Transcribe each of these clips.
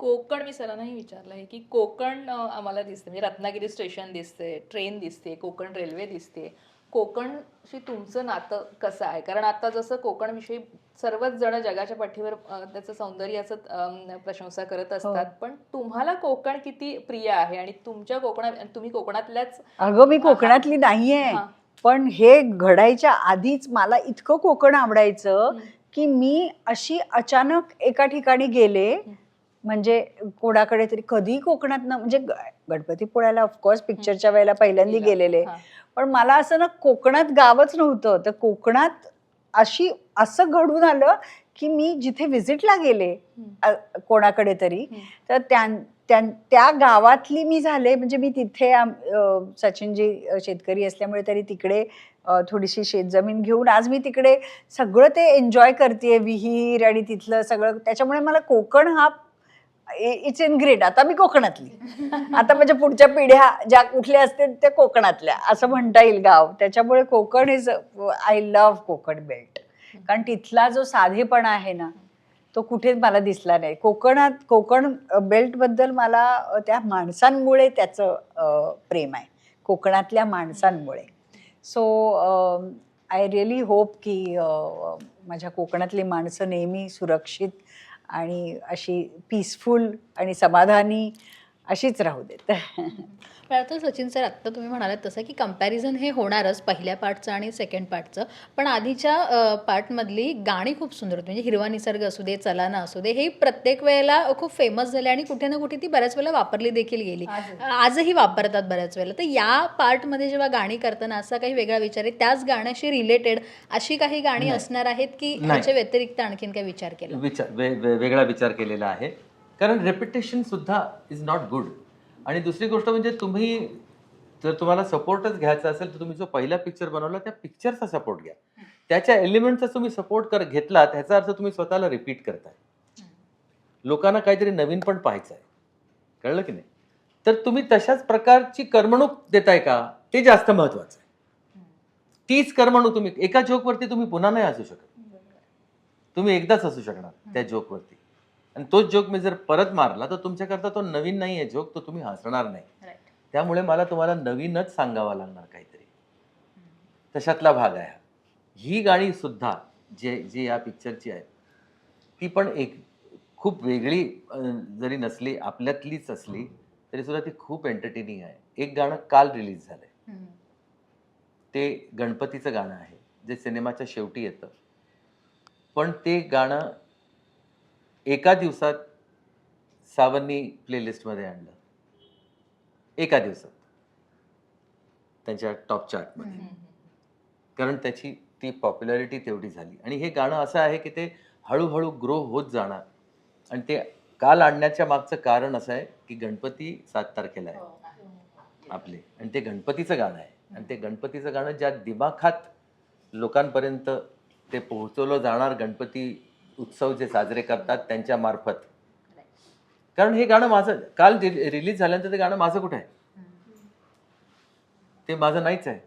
कोकण मी सरांनाही विचारलं आहे की कोकण आम्हाला दिसते म्हणजे रत्नागिरी स्टेशन दिसते, ट्रेन दिसते, कोकण रेल्वे दिसते. कोकणशी तुमचं नातं कसं आहे? कारण आता जसं कोकणविषयी सर्वच जण जगाच्या पाठीवर त्याचं सौंदर्याचं प्रशंसा करत हो. असतात. पण तुम्हाला कोकण किती प्रिय आहे आणि तुमच्या कोकणात तुम्ही कोकणातल्याच अगं मी आहात? कोकणातली नाहीये, हां. पण हे घडायच्या आधीच मला इतकं कोकण आवडायचं हं. की मी अशी अचानक एका ठिकाणी गेले, म्हणजे कोणाकडे तरी कधी कोकणात ना, म्हणजे गणपतीपुळ्याला ऑफकोर्स पिक्चरच्या वेळेला पहिल्यांदा गेलेले, हां. पण मला असं ना कोकणात गावच नव्हतं. तर कोकणात असं घडून आलं की मी जिथे व्हिजिटला गेले कोणाकडे तरी, तर त्या गावातली मी झाले. म्हणजे मी तिथे सचिनजी शेतकरी असल्यामुळे तरी तिकडे थोडीशी शेतजमीन घेऊन आज मी तिकडे सगळं ते एन्जॉय करते, विहीर आणि तिथलं सगळं. त्याच्यामुळे मला कोकण हा इट्स इन ग्रेट. आता मी कोकणातली, आता माझ्या पुढच्या पिढ्या ज्या कुठल्या असतील त्या कोकणातल्या असं म्हणता येईल गाव. त्याच्यामुळे Konkan is, I love Konkan belt. कारण तिथला जो साधेपणा आहे ना, तो कुठेच मला दिसला नाही. कोकण बेल्ट बद्दल मला त्या माणसांमुळे त्याचं प्रेम आहे, कोकणातल्या माणसांमुळे. सो आय रिअली होप की माझ्या कोकणातली माणसं नेहमी सुरक्षित आणि अशी पीसफुल आणि समाधानी अशीच राहू देत. पण आता सचिन सर, आत्ता तुम्ही म्हणालात तसं की कंपॅरिझन हे होणारच पहिल्या पार्टचं आणि सेकंड पार्टचं. पण आधीच्या पार्टमधली गाणी खूप सुंदर होती. म्हणजे हिरवा निसर्ग असू दे, चलाना असू दे, हे प्रत्येक वेळेला खूप फेमस झाले आणि कुठे ना कुठे ती बऱ्याच वेळेला वापरली देखील गेली. आजही वापरतात बऱ्याच वेळेला. तर या पार्टमध्ये जेव्हा गाणी करताना असा काही वेगळा विचार आहे, त्याच गाण्याशी रिलेटेड अशी काही गाणी असणार आहेत की याच्या व्यतिरिक्त आणखीन काही विचार केला? वेगळा विचार केलेला आहे. कारण रेपिटेशन सुद्धा इज नॉट गुड. आणि दुसरी गोष्ट म्हणजे जर तुम्हाला सपोर्टच घ्यायचा असेल तर तुम्ही जो पहिला पिक्चर बनवला त्या पिक्चरचा सपोर्ट घ्या. त्याच्या एलिमेंटचा तुम्ही सपोर्ट घेतला, ह्याचा अर्थ तुम्ही स्वतःला रिपीट करताय. लोकांना काहीतरी नवीन पण पाहायचं आहे, कळलं की नाही? तर तुम्ही तशाच प्रकारची करमणूक देताय का, ते जास्त महत्वाचं आहे. तीच करमणूक तुम्ही एका जोकवरती तुम्ही पुन्हा नाही असू शकत. तुम्ही एकदाच असू शकणार त्या जोकवरती. आणि तोच जोक मी जर परत मारला तर तुमच्याकरता तो नवीन नाही आहे जोक, तो तुम्ही हसणार नाही. त्यामुळे मला तुम्हाला नवीनच सांगावा लागणार काहीतरी. तशातला भाग आहे. ही गाणी सुद्धा जी या पिक्चरची आहे ती पण एक खूप वेगळी जरी नसली, आपल्यातलीच असली तरी सुद्धा ती खूप एंटरटेनिंग आहे. एक गाणं काल रिलीज झालंय, ते गणपतीचं गाणं आहे जे सिनेमाच्या शेवटी येतं. पण ते गाणं एका दिवसात सावंतनी प्लेलिस्टमध्ये आणलं, एका दिवसात त्यांच्या टॉप चार्टमध्ये. कारण त्याची ती पॉप्युलॅरिटी तेवढी झाली. आणि हे गाणं असं आहे की ते हळूहळू ग्रो होत जाणार. आणि ते काल आणण्याच्या मागचं कारण असं आहे की गणपती 7 तारखेला आहे आपले, आणि ते गणपतीचं गाणं आहे. आणि ते गणपतीचं गाणं ज्या दिमाखात लोकांपर्यंत ते पोहोचवलं जाणार, गणपती उत्सव जे साजरे करतात त्यांच्या मार्फत. कारण हे गाणं माझं काल रिलीज झाल्यानंतर ते गाणं माझं कुठे आहे? ते माझं नाहीच आहे.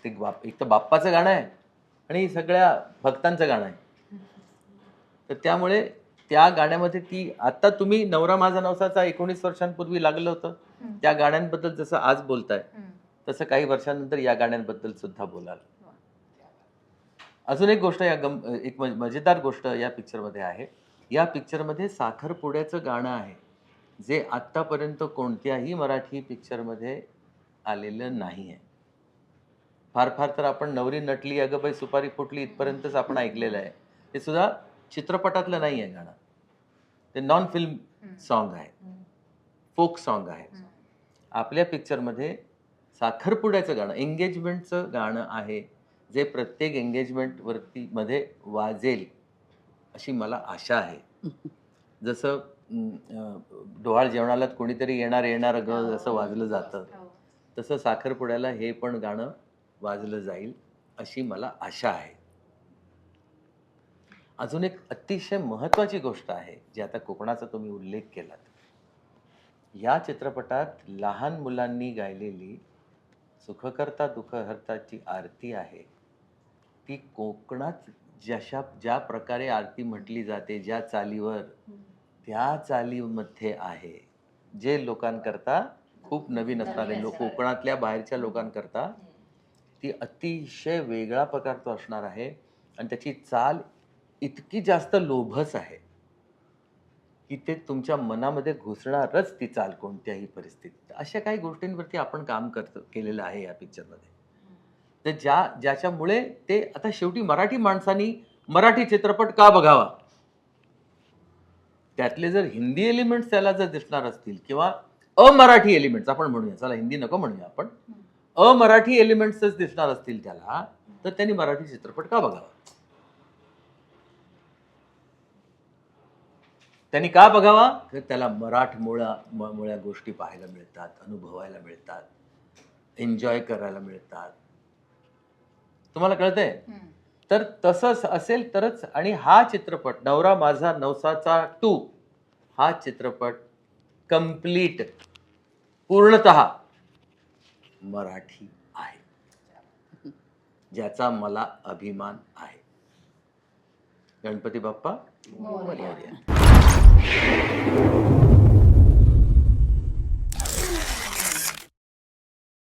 ते एक तर बाप्पाचं गाणं आहे आणि सगळ्या भक्तांचं गाणं आहे. तर त्यामुळे त्या गाण्यामध्ये ती, आता तुम्ही नवरा माझा नवसाचा 19 वर्षांपूर्वी लागलं होतं, त्या गाण्यांबद्दल जसं आज बोलताय तसं काही वर्षांनंतर या गाण्यांबद्दल सुद्धा बोलाल. अजून एक गोष्ट, एक मजेदार गोष्ट या पिक्चरमध्ये आहे. या पिक्चरमध्ये साखरपुड्याचं गाणं आहे जे आत्तापर्यंत कोणत्याही मराठी पिक्चरमध्ये आलेलं नाही आहे. फार फार तर आपण नवरी नटली अगं बाई सुपारी फुटली इथपर्यंतच आपण ऐकलेलं आहे. ते सुद्धा चित्रपटातलं नाही आहे गाणं, ते नॉन फिल्म सॉन्ग आहे, फोक सॉन्ग आहे. आपल्या पिक्चरमध्ये साखरपुड्याचं गाणं, एंगेजमेंटचं गाणं आहे जे प्रत्येक एंगेजमेंट वरती मध्ये वाजेल अशी मला आशा आहे. जसं डोहाळ जेवणाला कोणीतरी येणार येणार ग जसं वाजलं जातं, तसं साखरपुड्याला हे पण गाणं वाजलं जाईल अशी मला आशा आहे. अजून एक अतिशय महत्वाची गोष्ट आहे जी आता कोकणाचा तुम्ही उल्लेख केलात. या चित्रपटात लहान मुलांनी गायलेली सुखकर्ता दुःखहर्ताची आरती आहे, ती कोकणात ज्या प्रकारे आरती म्हटली जाते, ज्या चालीवर त्या चालीमध्ये आहे, जे लोकांकरता खूप नवीन असणारे लोक, कोकणातल्या बाहेरच्या लोकांकरता ती अतिशय वेगळा प्रकार तो असणार आहे. आणि त्याची चाल इतकी जास्त लोभस आहे की ते तुमच्या मनामध्ये घुसणारच ती चाल कोणत्याही परिस्थितीत. अशा काही गोष्टींवरती आपण काम केलेलं आहे या पिक्चरमध्ये. तर ज्याच्यामुळे ते आता शेवटी मराठी माणसांनी मराठी चित्रपट का बघावा, त्यातले जर हिंदी एलिमेंट्स त्याला जर दिसणार असतील किंवा अमराठी एलिमेंट्स आपण म्हणूया, चला हिंदी नको म्हणूया आपण, अमराठी एलिमेंट्सच दिसणार असतील त्याला, तर त्यांनी मराठी चित्रपट का बघावा? त्यांनी का बघावा? तर त्याला मुळ्या गोष्टी पाहायला मिळतात, अनुभवायला मिळतात, एन्जॉय करायला मिळतात. तुम्हाला कळतंय? तर तसंच असेल तरच. आणि हा चित्रपट नवरा माझा नवसाचा 2 हा चित्रपट कंप्लीट पूर्णतः मराठी आहे, ज्याचा मला अभिमान आहे. गणपती बाप्पा मोरया.